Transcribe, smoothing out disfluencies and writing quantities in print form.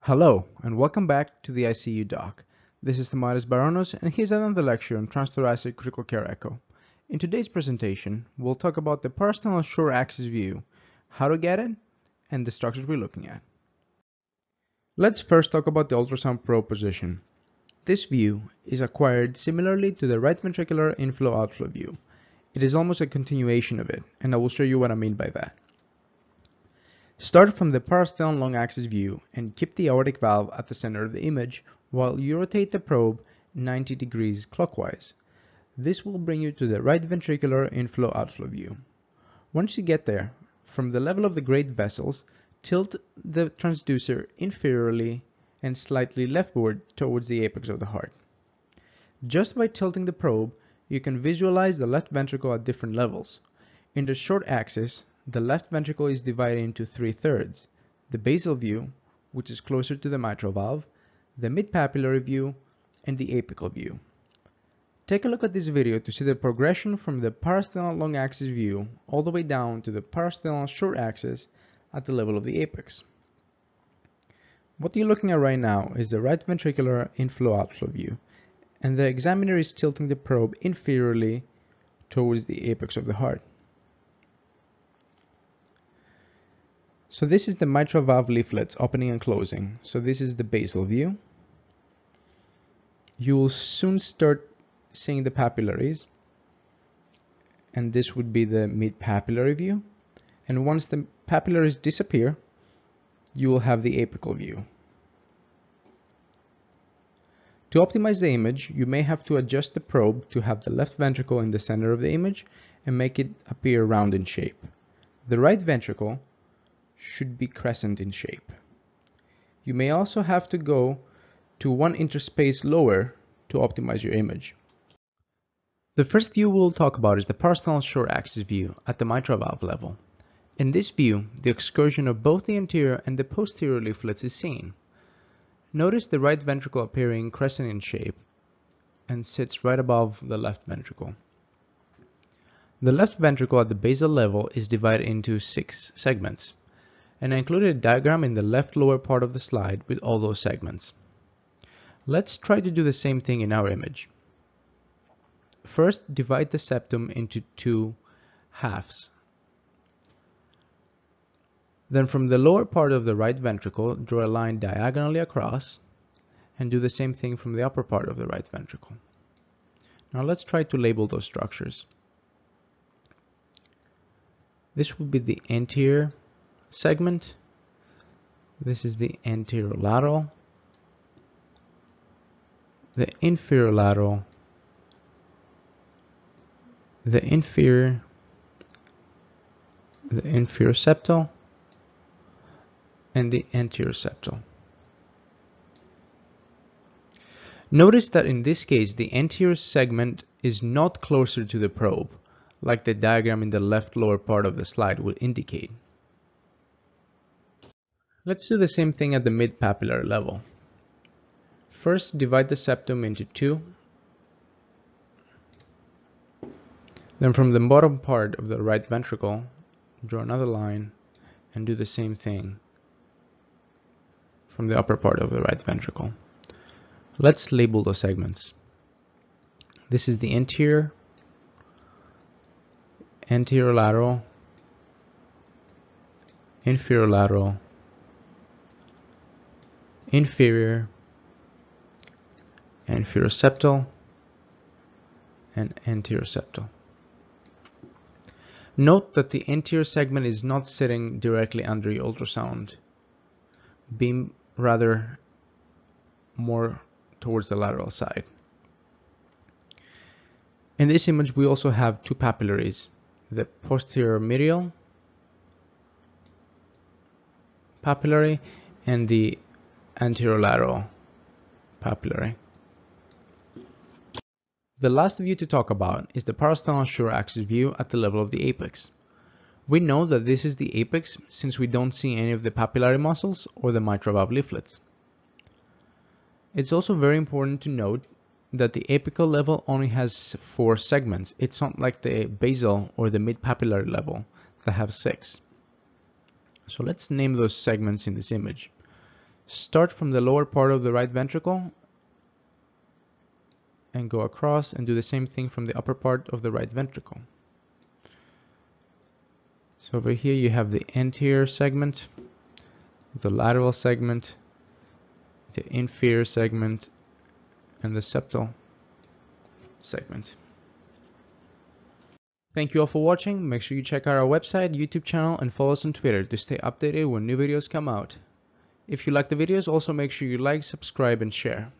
Hello, and welcome back to the ICU Doc. This is Tomatis Baronos, and here's another lecture on transthoracic critical care echo. In today's presentation, we'll talk about the Parasternal short axis view, how to get it, and the structures we're looking at. Let's first talk about the ultrasound probe position. This view is acquired similarly to the right ventricular inflow-outflow view. It is almost a continuation of it, and I will show you what I mean by that. Start from the parasternal long axis view and keep the aortic valve at the center of the image while you rotate the probe 90 degrees clockwise. This will bring you to the right ventricular inflow-outflow view. Once you get there, from the level of the great vessels, tilt the transducer inferiorly and slightly leftward towards the apex of the heart. Just by tilting the probe, you can visualize the left ventricle at different levels. In the short axis, the left ventricle is divided into 3/3, the basal view, which is closer to the mitral valve, the mid-papillary view, and the apical view. Take a look at this video to see the progression from the parasternal long axis view all the way down to the parasternal short axis at the level of the apex. What you're looking at right now is the right ventricular inflow-outflow view, and the examiner is tilting the probe inferiorly towards the apex of the heart. So this is the mitral valve leaflets opening and closing. So this is the basal view. You will soon start seeing the papillaries, and this would be the mid-papillary view. And once the papillaries disappear, you will have the apical view. To optimize the image, you may have to adjust the probe to have the left ventricle in the center of the image and make it appear round in shape. The right ventricle should be crescent in shape. You may also have to go to 1 interspace lower to optimize your image. The first view we'll talk about is the parasternal short axis view at the mitral valve level. In this view, the excursion of both the anterior and the posterior leaflets is seen. Notice the right ventricle appearing crescent in shape and sits right above the left ventricle. The left ventricle at the basal level is divided into 6 segments, and I included a diagram in the left lower part of the slide with all those segments. Let's try to do the same thing in our image. First, divide the septum into 2 halves. Then from the lower part of the right ventricle, draw a line diagonally across and do the same thing from the upper part of the right ventricle. Now let's try to label those structures. This would be the anterior segment. This is the anterior lateral, the inferior lateral, the inferior septal, and the anterior septal. Notice that in this case, the anterior segment is not closer to the probe, like the diagram in the left lower part of the slide would indicate. Let's do the same thing at the mid-papillary level. First, divide the septum into 2. Then from the bottom part of the right ventricle, draw another line and do the same thing from the upper part of the right ventricle. Let's label those segments. This is the anterior lateral, inferior lateral, inferior septal, and anterior septal. Note that the anterior segment is not sitting directly under your ultrasound beam, rather more towards the lateral side. In this image, we also have 2 papillaries, the posterior medial papillary and the anterolateral papillary. The last view to talk about is the parasternal short axis view at the level of the apex. We know that this is the apex since we don't see any of the papillary muscles or the mitral valve leaflets. It's also very important to note that the apical level only has 4 segments. It's not like the basal or the mid-papillary level that have 6. So let's name those segments in this image. Start from the lower part of the right ventricle and go across and do the same thing from the upper part of the right ventricle. So over here you have the anterior segment, the lateral segment, the inferior segment, and the septal segment. Thank you all for watching. Make sure you check out our website, YouTube channel, and follow us on Twitter to stay updated when new videos come out. If you like the videos, also make sure you like, subscribe, and share.